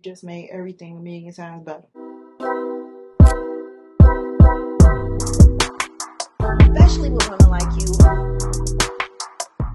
just made everything a million times better. Especially with women like you.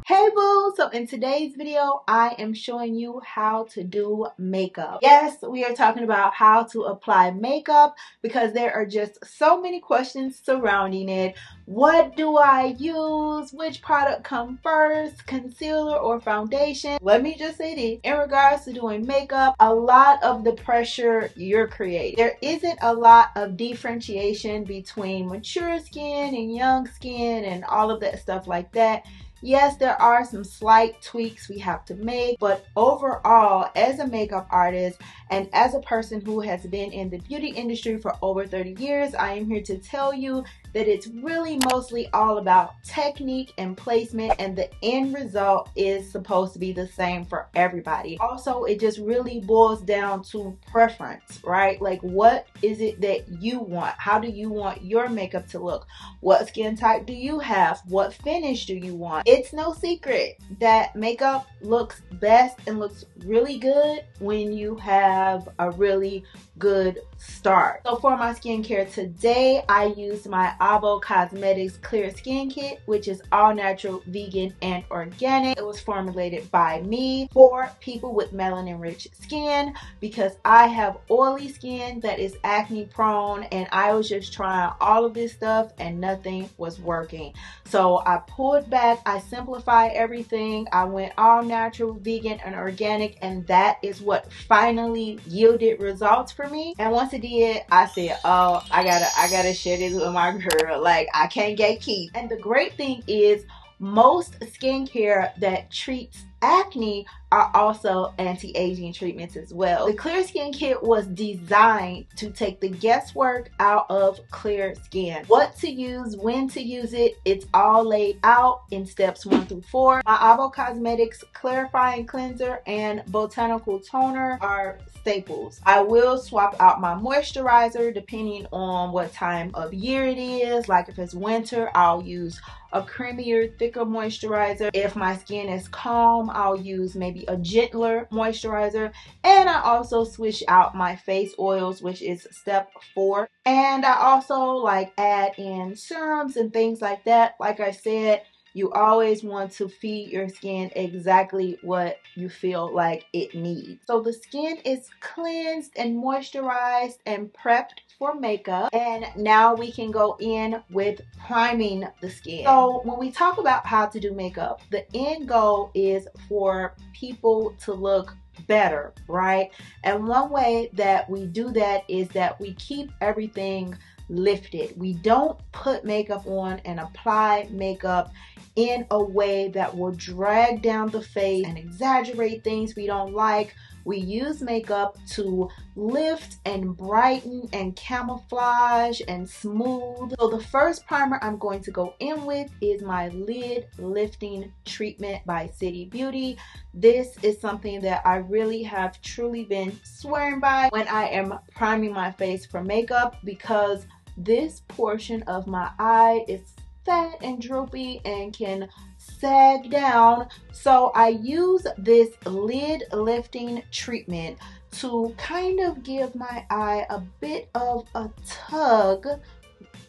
Hey boo! So in today's video, I am showing you how to do makeup. Yes, we are talking about how to apply makeup because there are just so many questions surrounding it. What do I use? Which product comes first? Concealer or foundation? Let me just say this. In regards to doing makeup, a lot of the pressure you're creating. There isn't a lot of differentiation between mature skin and young skin and all of that stuff like that. Yes, there are some slight tweaks we have to make, but overall, as a makeup artist and as a person who has been in the beauty industry for over 30 years, I am here to tell you that it's really mostly all about technique and placement, and the end result is supposed to be the same for everybody. Also, it just really boils down to preference, right? Like, what is it that you want? How do you want your makeup to look? What skin type do you have? What finish do you want? It's no secret that makeup looks best and looks really good when you have a really good start. So for my skincare today, I used my Avo Cosmetics Clear Skin Kit, which is all natural, vegan, and organic. It was formulated by me for people with melanin rich skin because I have oily skin that is acne prone, and I was just trying all of this stuff and nothing was working. So I pulled back, I simplified everything, I went all natural, vegan, and organic, and that is what finally yielded results for me. And once it did, I said, oh, I gotta share this with my girl. Like, I can't gatekeep. And the great thing is, most skincare that treats acne are also anti-aging treatments as well. The Clear Skin Kit was designed to take the guesswork out of clear skin. What to use, when to use it, it's all laid out in steps 1 through 4. My Avo Cosmetics Clarifying Cleanser and Botanical Toner are staples. I will swap out my moisturizer depending on what time of year it is. Like if it's winter, I'll use a creamier, thicker moisturizer. If my skin is calm, I'll use maybe a gentler moisturizer. And I also switch out my face oils, which is step 4. And I also like add in serums and things like that. Like I said, you always want to feed your skin exactly what you feel like it needs. So the skin is cleansed and moisturized and prepped for makeup, and now we can go in with priming the skin. So when we talk about how to do makeup, the end goal is for people to look better, right? And one way that we do that is that we keep everything lifted. We don't put makeup on and apply makeup in a way that will drag down the face and exaggerate things we don't like. We use makeup to lift and brighten and camouflage and smooth. So the first primer I'm going to go in with is my Lid Lifting Treatment by City Beauty. This is something that I really have truly been swearing by when I am priming my face for makeup, because this portion of my eye is fat and droopy and can sag down. So I use this lid lifting treatment to kind of give my eye a bit of a tug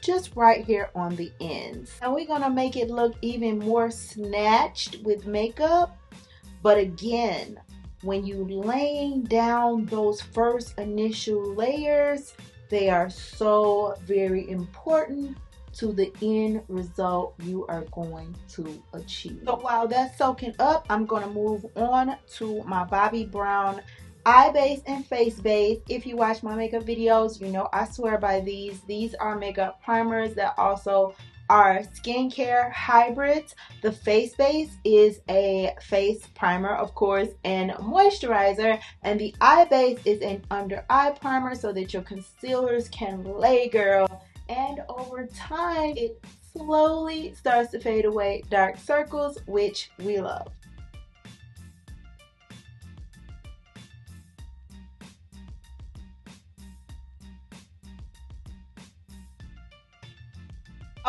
just right here on the ends. And we're gonna make it look even more snatched with makeup. But again, when you laying down those first initial layers, they are so very important to the end result you are going to achieve. So while that's soaking up, I'm going to move on to my Bobbi Brown eye base and face base. If you watch my makeup videos, you know I swear by these. These are makeup primers that also are skincare hybrids. The face base is a face primer, of course, and moisturizer, and the eye base is an under eye primer so that your concealers can lay, girl. And over time, it slowly starts to fade away dark circles, which we love.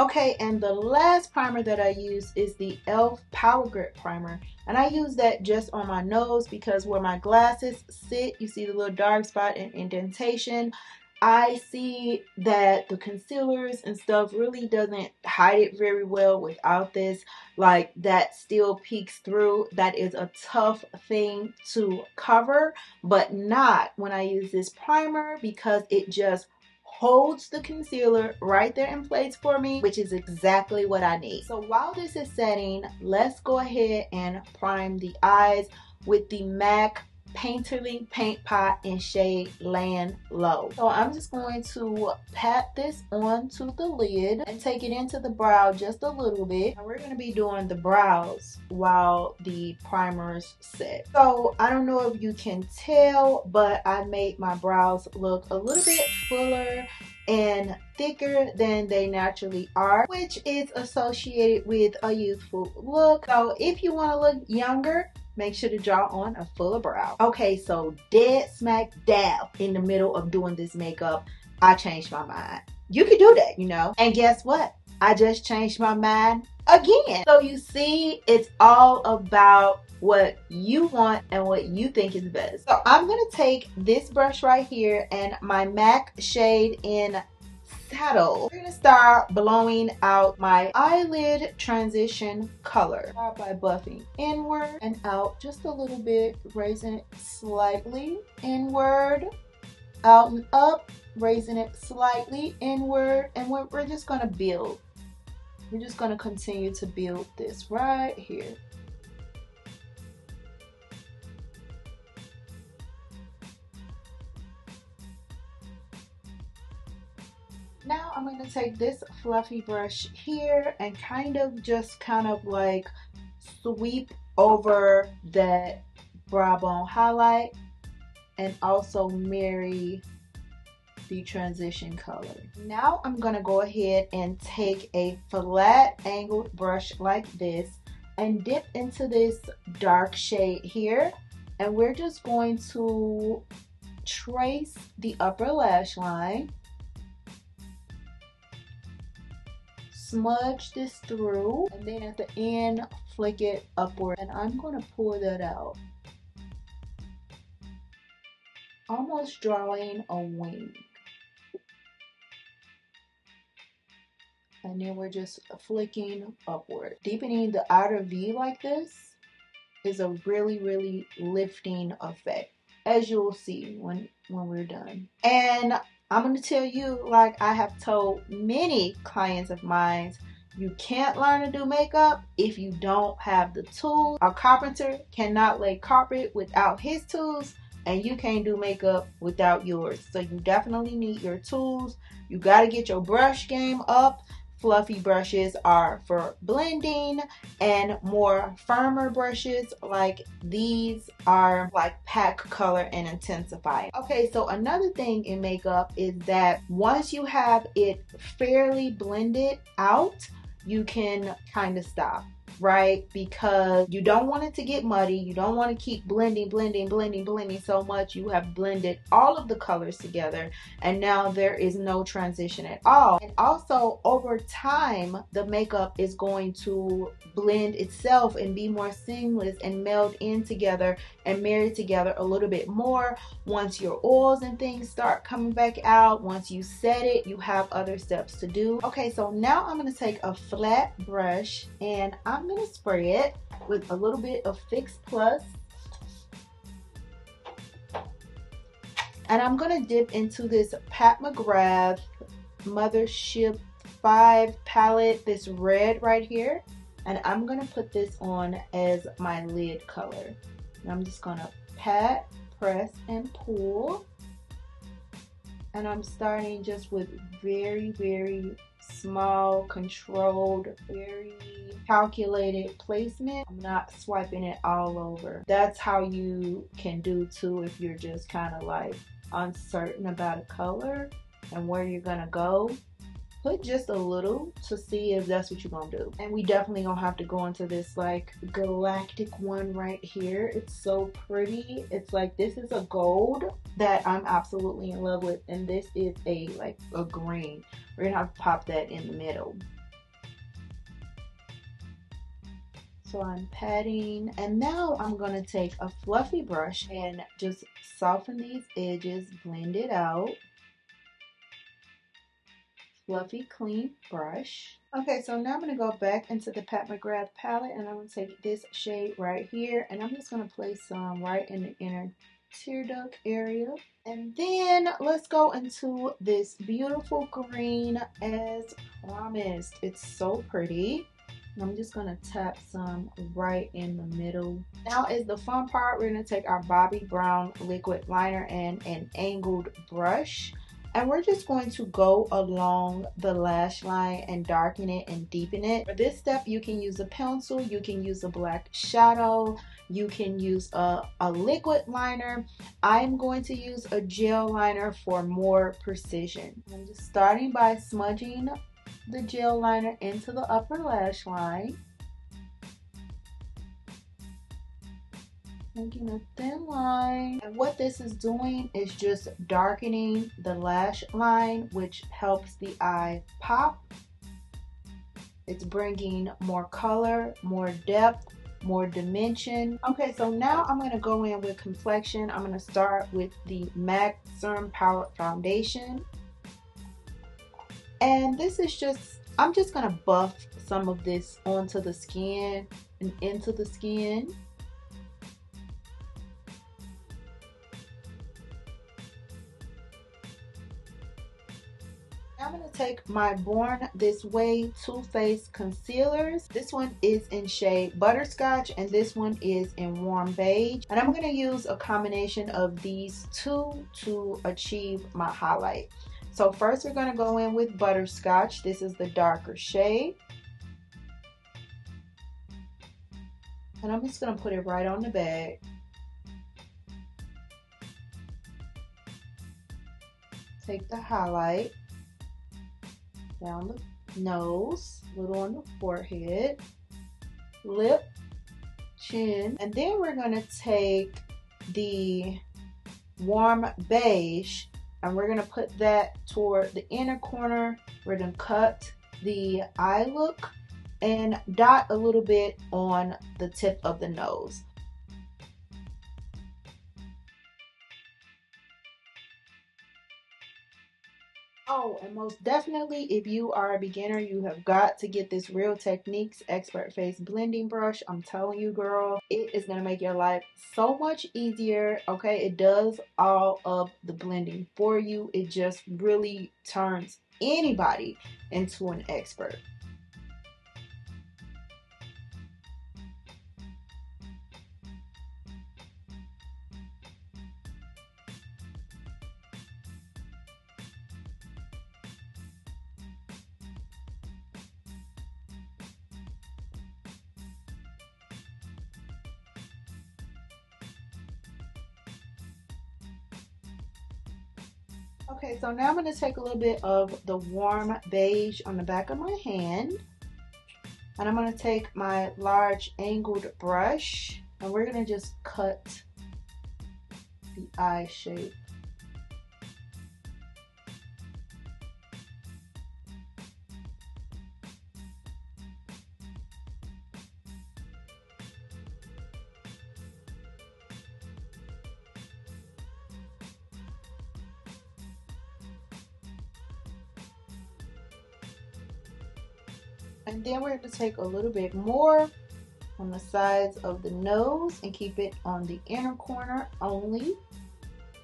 Okay, and the last primer that I use is the e.l.f. Power Grip Primer. And I use that just on my nose because where my glasses sit, you see the little dark spot and indentation. I see that the concealers and stuff really doesn't hide it very well without this. Like, that still peeks through. That is a tough thing to cover, but not when I use this primer because it just holds the concealer right there in place for me, which is exactly what I need. So while this is setting, let's go ahead and prime the eyes with the MAC Painterly Paint Pot in shade Land Low. So I'm just going to pat this onto the lid and take it into the brow just a little bit. And we're going to be doing the brows while the primers set. So I don't know if you can tell, but I made my brows look a little bit fuller and thicker than they naturally are, which is associated with a youthful look. So if you want to look younger, make sure to draw on a fuller brow. Okay, so dead smack dab in the middle of doing this makeup, I changed my mind. You can do that, you know. And guess what? I just changed my mind again. So you see, it's all about what you want and what you think is best. So I'm gonna take this brush right here and my MAC shade in Saddle. We're gonna start blowing out my eyelid transition color. Start by buffing inward and out just a little bit, raising it slightly inward, out and up, raising it slightly inward, and we're just gonna build. We're just gonna continue to build this right here. Now I'm going to take this fluffy brush here and kind of like sweep over that brow bone highlight and also marry the transition color. Now I'm going to go ahead and take a flat angled brush like this and dip into this dark shade here, and we're just going to trace the upper lash line. Smudge this through, and then at the end flick it upward, and I'm going to pull that out, almost drawing a wing. And then we're just flicking upward. Deepening the outer V like this is a really lifting effect, as you'll see when we're done. And I'm going to tell you, like I have told many clients of mine, you can't learn to do makeup if you don't have the tools. A carpenter cannot lay carpet without his tools, and you can't do makeup without yours. So you definitely need your tools. You got to get your brush game up. Fluffy brushes are for blending, and more firmer brushes like these are like pack color and intensify. Okay, so another thing in makeup is that once you have it fairly blended out, you can kind of stop, right? Because you don't want it to get muddy. You don't want to keep blending so much. You have blended all of the colors together, and now there is no transition at all. And also, over time, the makeup is going to blend itself and be more seamless and meld in together and marry together a little bit more. Once your oils and things start coming back out, once you set it, you have other steps to do. Okay, so now I'm going to take a flat brush and I'm going to spray it with a little bit of Fix Plus. And I'm going to dip into this Pat McGrath Mothership 5 palette, this red right here. And I'm going to put this on as my lid color. And I'm just going to pat, press, and pull. And I'm starting just with very small, controlled, very calculated placement. I'm not swiping it all over. That's how you can do too if you're just kind of like uncertain about a color and where you're gonna go. Put just a little to see if that's what you're gonna do. And we definitely gonna have to go into this like galactic one right here. It's so pretty. It's like, this is a gold that I'm absolutely in love with, and this is a like a green. We're gonna have to pop that in the middle. So I'm patting, and now I'm going to take a fluffy brush and just soften these edges, blend it out. Fluffy, clean brush. Okay, so now I'm going to go back into the Pat McGrath palette, and I'm going to take this shade right here, and I'm just going to place some right in the inner tear duct area. And then let's go into this beautiful green as promised. It's so pretty. I'm just going to tap some right in the middle. Now is the fun part. We're going to take our Bobbi Brown liquid liner and an angled brush. And we're just going to go along the lash line and darken it and deepen it. For this step, you can use a pencil, you can use a black shadow, you can use a liquid liner. I'm going to use a gel liner for more precision. I'm just starting by smudging the gel liner into the upper lash line. Making a thin line, and what this is doing is just darkening the lash line, which helps the eye pop. It's bringing more color, more depth, more dimension. Okay, so now I'm going to go in with complexion. I'm going to start with the MAC Serum Power Foundation, and this is just, I'm just going to buff some of this onto the skin and into the skin. I'm going to take my Born This Way Too Faced concealers. This one is in shade Butterscotch and this one is in Warm Beige. And I'm going to use a combination of these two to achieve my highlight. So first we're going to go in with Butterscotch. This is the darker shade. And I'm just going to put it right on the bag. Take the highlight down the nose, a little on the forehead, lip, chin, and then we're going to take the Warm Beige and we're going to put that toward the inner corner. We're going to cut the eye look and dot a little bit on the tip of the nose. Oh, and most definitely, if you are a beginner, you have got to get this Real Techniques Expert Face Blending Brush. I'm telling you, girl, it is going to make your life so much easier, okay? It does all of the blending for you. It just really turns anybody into an expert. Okay, so now I'm going to take a little bit of the Warm Beige on the back of my hand. And I'm going to take my large angled brush. And we're going to just cut the eye shape. And then we're going to take a little bit more on the sides of the nose and keep it on the inner corner only.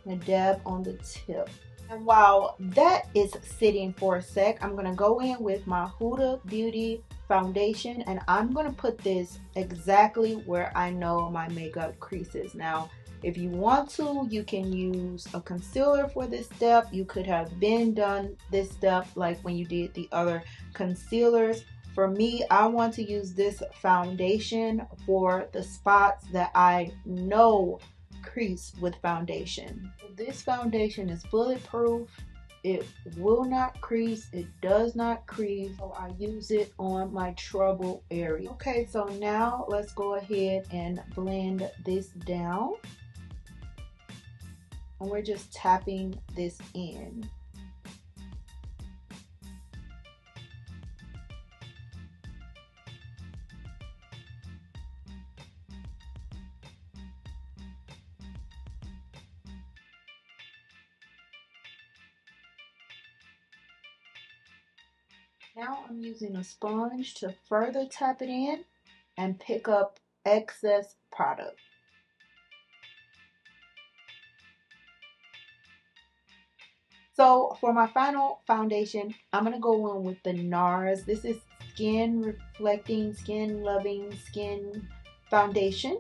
And dab on the tip. And while that is sitting for a sec, I'm going to go in with my Huda Beauty foundation and I'm going to put this exactly where I know my makeup creases. Now, if you want to, you can use a concealer for this step. You could have been done this step like when you did the other concealers. For me, I want to use this foundation for the spots that I know crease with foundation. This foundation is bulletproof. It will not crease. It does not crease. So I use it on my trouble area. Okay, so now let's go ahead and blend this down. And we're just tapping this in. Now I'm using a sponge to further tap it in and pick up excess product. So for my final foundation, I'm going to go in with the NARS. This is Skin Reflecting, Skin Loving Skin Foundation,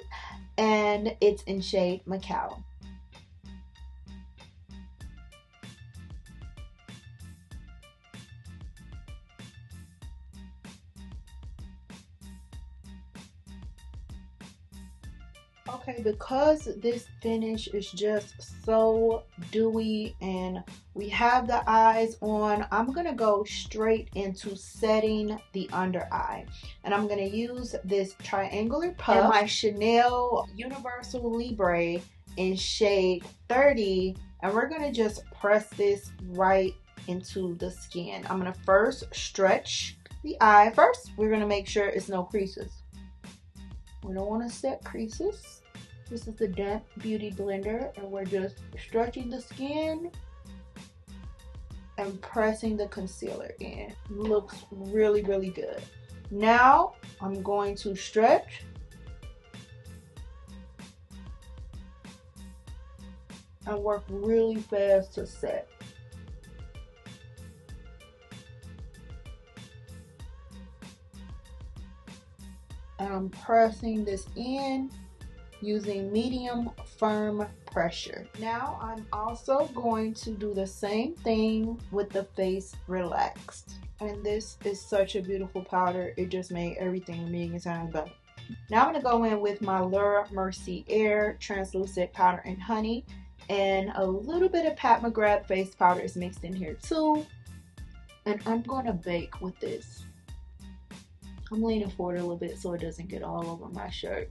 and it's in shade Macao. Okay, because this finish is just so dewy and we have the eyes on, I'm going to go straight into setting the under eye. And I'm going to use this triangular puff and my Chanel Universal Libre in shade 30. And we're going to just press this right into the skin. I'm going to first stretch the eye. First, we're going to make sure it's no creases. We don't want to set creases. This is the Damp Beauty Blender, and we're just stretching the skin and pressing the concealer in. Looks really, really good. Now I'm going to stretch and work really fast to set. And I'm pressing this in using medium firm pressure. Now I'm also going to do the same thing with the Face Relaxed. And this is such a beautiful powder. It just made everything a million times better. Now I'm going to go in with my Laura Mercier Air Translucent Powder and Honey. And a little bit of Pat McGrath face powder is mixed in here too. And I'm going to bake with this. I'm leaning forward a little bit so it doesn't get all over my shirt.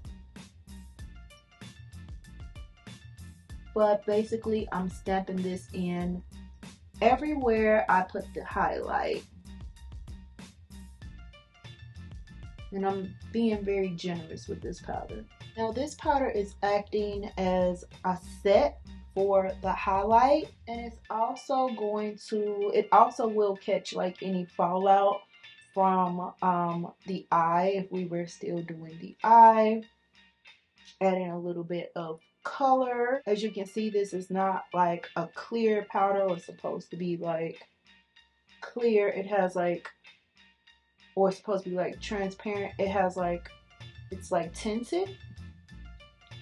But basically, I'm stamping this in everywhere I put the highlight. And I'm being very generous with this powder. Now this powder is acting as a set for the highlight, and it's also going to, it also will catch like any fallout from the eye if we were still doing the eye. Adding a little bit of color. As you can see, this is not like a clear powder or supposed to be like clear. It has like, or it's supposed to be like transparent. It has like, it's like tinted.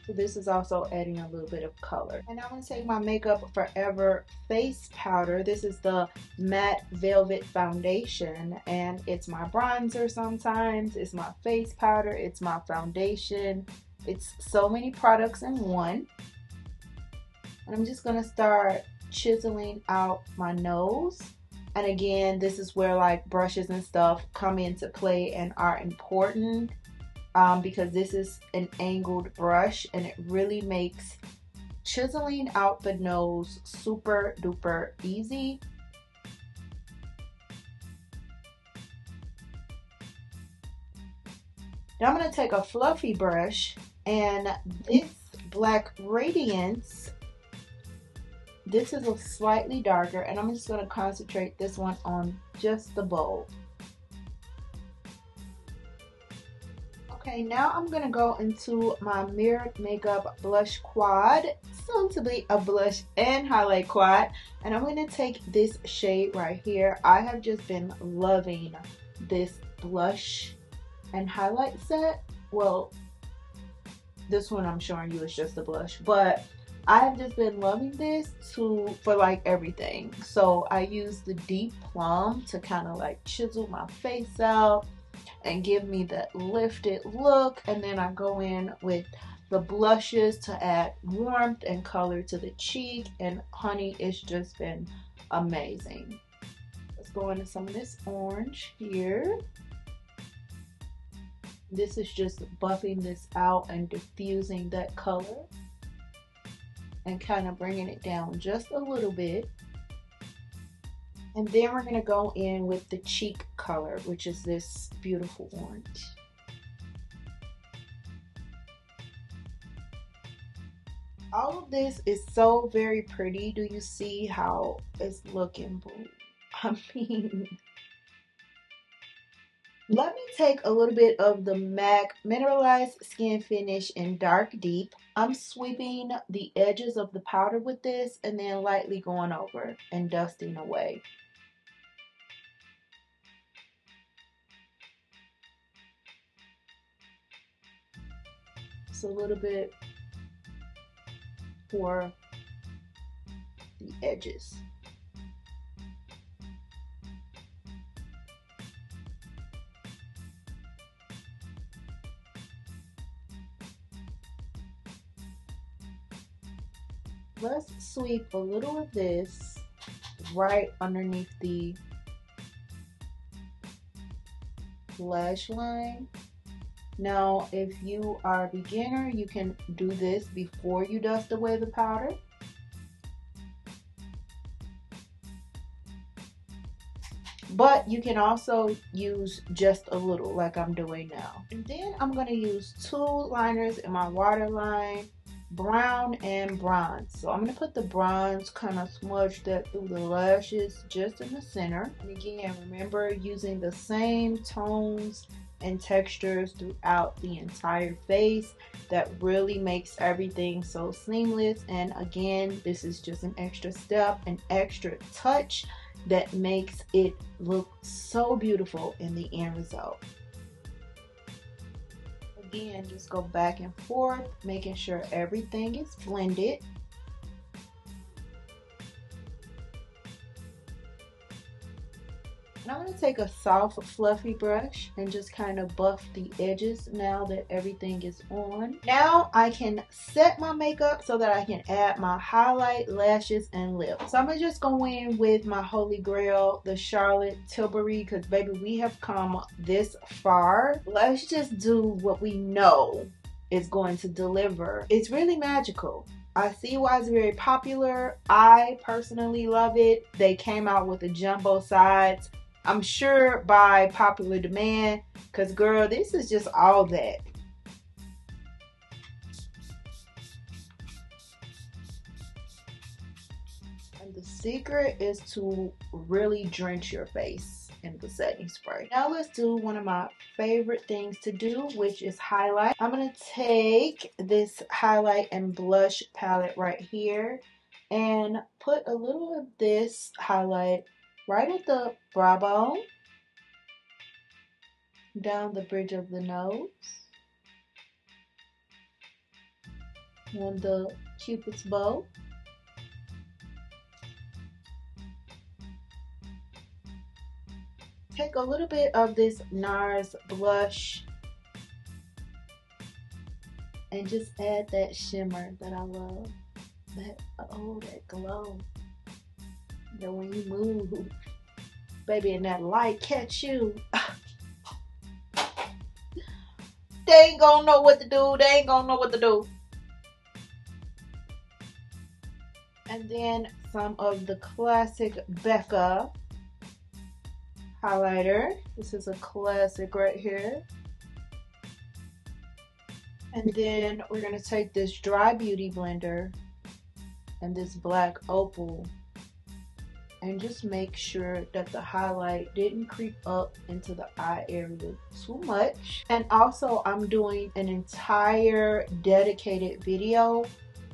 So this is also adding a little bit of color. And I'm going to take my Makeup Forever face powder. This is the Matte Velvet Foundation, and it's my bronzer sometimes, it's my face powder, it's my foundation. It's so many products in one. And I'm just going to start chiseling out my nose. And again, this is where like brushes and stuff come into play and are important. Because this is an angled brush and it really makes chiseling out the nose super duper easy. Now I'm going to take a fluffy brush, and this Black Radiance, this is a slightly darker, and I'm just going to concentrate this one on just the bulb. Okay, now I'm going to go into my Mirrored Makeup Blush Quad, soon to be a blush and highlight quad, and I'm going to take this shade right here. I have just been loving this blush and highlight set. Well, this one I'm showing you is just a blush, but I have just been loving this for like everything. So I use the Deep Plum to kind of like chisel my face out and give me that lifted look, and then I go in with the blushes to add warmth and color to the cheek, and honey, it's just been amazing. Let's go into some of this orange here. This is just buffing this out and diffusing that color and kind of bringing it down just a little bit. And then we're going to go in with the cheek color, which is this beautiful orange. All of this is so very pretty. Do you see how it's looking, boo? I mean, Let me take a little bit of the MAC Mineralized Skin Finish in Dark Deep. I'm sweeping the edges of the powder with this and then lightly going over and dusting away. It's a little bit for the edges. Let's sweep a little of this right underneath the lash line. Now, if you are a beginner, you can do this before you dust away the powder. But you can also use just a little like I'm doing now. And then I'm going to use two liners in my waterline, brown and bronze. So I'm going to put the bronze, kind of smudge that through the lashes just in the center. And again, remember using the same tones and textures throughout the entire face. That really makes everything so seamless. And again, this is just an extra step, an extra touch that makes it look so beautiful in the end result. Again, just go back and forth, making sure everything is blended. And I'm going to take a soft fluffy brush and just kind of buff the edges now that everything is on. Now I can set my makeup so that I can add my highlight, lashes, and lips. So I'm going to just go in with my holy grail, the Charlotte Tilbury, because baby, we have come this far. Let's just do what we know is going to deliver. It's really magical. I see why it's very popular. I personally love it. They came out with the jumbo sides. I'm sure by popular demand, because girl, this is just all that. And the secret is to really drench your face in the setting spray. Now let's do one of my favorite things to do, which is highlight. I'm going to take this highlight and blush palette right here and put a little of this highlight right at the brow bone, down the bridge of the nose, on the cupid's bow, take a little bit of this NARS blush and just add that shimmer that I love. That, oh, that glow. That when you move, baby, and that light catch you, they ain't gonna know what to do. They ain't gonna know what to do. And then some of the classic Becca highlighter. This is a classic right here. And then we're gonna take this dry beauty blender and this black opal and just make sure that the highlight didn't creep up into the eye area too much. And also, I'm doing an entire dedicated video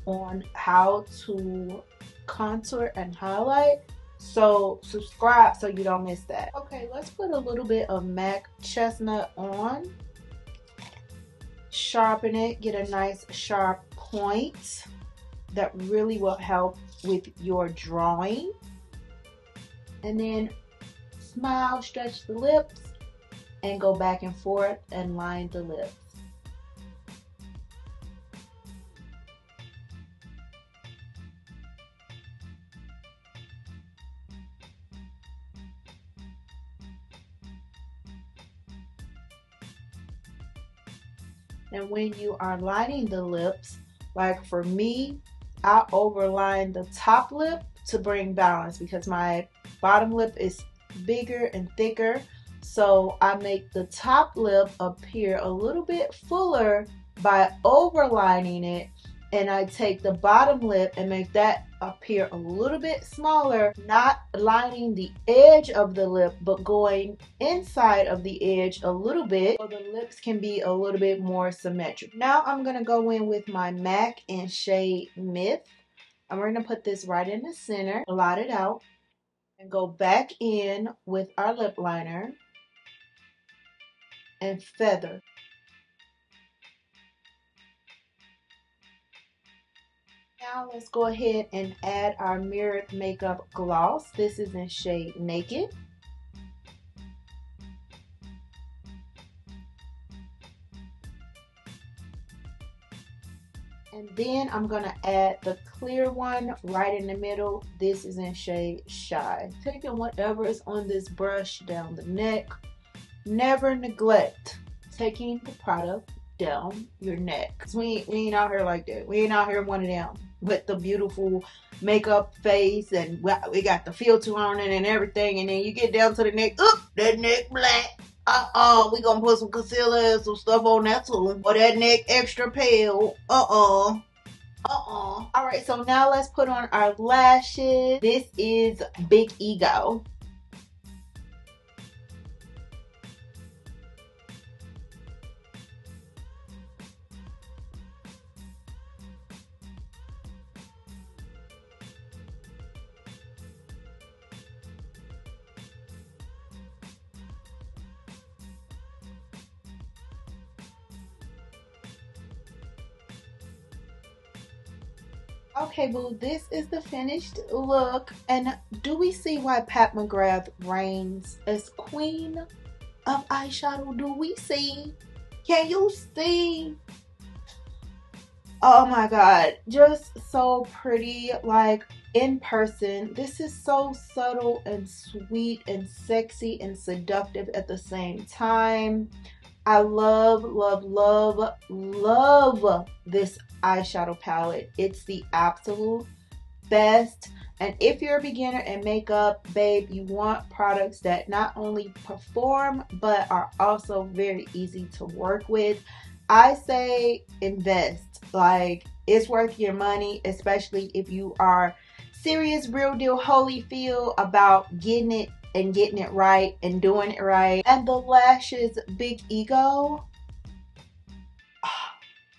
on how to contour and highlight, so subscribe so you don't miss that. Okay, let's put a little bit of MAC Chestnut on, sharpen it, get a nice sharp point that really will help with your drawing. And then smile, stretch the lips, and go back and forth and line the lips. And when you are lining the lips, like for me, I overline the top lip to bring balance because my bottom lip is bigger and thicker. So I make the top lip appear a little bit fuller by overlining it and I take the bottom lip and make that appear a little bit smaller, not lining the edge of the lip, but going inside of the edge a little bit so the lips can be a little bit more symmetric. Now I'm going to go in with my MAC in shade Myth. And we're going to put this right in the center, blot it out, and go back in with our lip liner and feather. Now let's go ahead and add our mirrored makeup gloss. This is in shade Naked. And then I'm going to add the clear one right in the middle. This is in shade Shy. Taking whatever is on this brush down the neck. Never neglect taking the product down your neck. Cause we ain't out here like that. We ain't out here one of them with the beautiful makeup face and we got the filter on it and everything, and then you get down to the neck, oop, that neck black. We gonna put some concealer and some stuff on that too. Or that neck extra pale. Alright, so now let's put on our lashes. This is Big Ego. Okay, boo, this is the finished look. And do we see why Pat McGrath reigns as queen of eyeshadow? Do we see? Can you see? Oh my god, just so pretty. Like in person, this is so subtle and sweet and sexy and seductive at the same time. I love, love, love, love this eyeshadow palette. It's the absolute best. And if you're a beginner in makeup, babe, you want products that not only perform but are also very easy to work with. I say invest. Like, it's worth your money, especially if you are serious, real deal, Holyfield about getting it and getting it right and doing it right. And the lashes, Big Ego,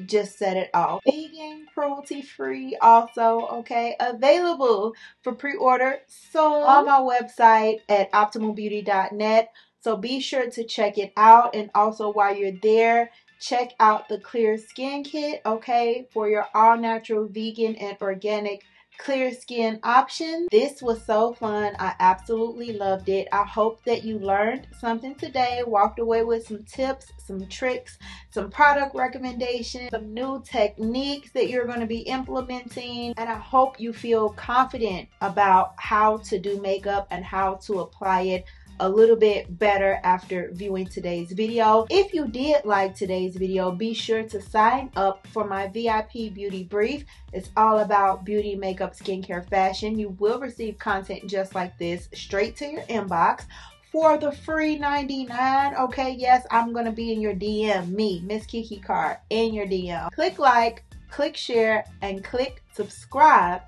just set it off. Vegan, cruelty free, also, okay, available for pre-order so on my website at OptimalBeauty.net. So be sure to check it out. And also while you're there, check out the Clear Skin Kit, okay, for your all natural, vegan and organic clear skin option. This was so fun. I absolutely loved it. I hope that you learned something today, walked away with some tips, some tricks, some product recommendations, some new techniques that you're going to be implementing, and I hope you feel confident about how to do makeup and how to apply it a little bit better after viewing today's video. If you did like today's video, be sure to sign up for my VIP beauty brief. It's all about beauty, makeup, skincare, fashion. You will receive content just like this straight to your inbox for the free $99. Okay, yes, I'm gonna be in your DM, me, Miss KiKi Carr, in your DM. Click like, click share, and click subscribe,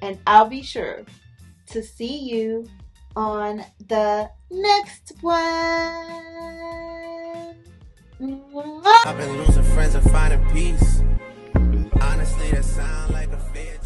and I'll be sure to see you on the next one. I've been losing friends and finding peace. Honestly, that sound like a fair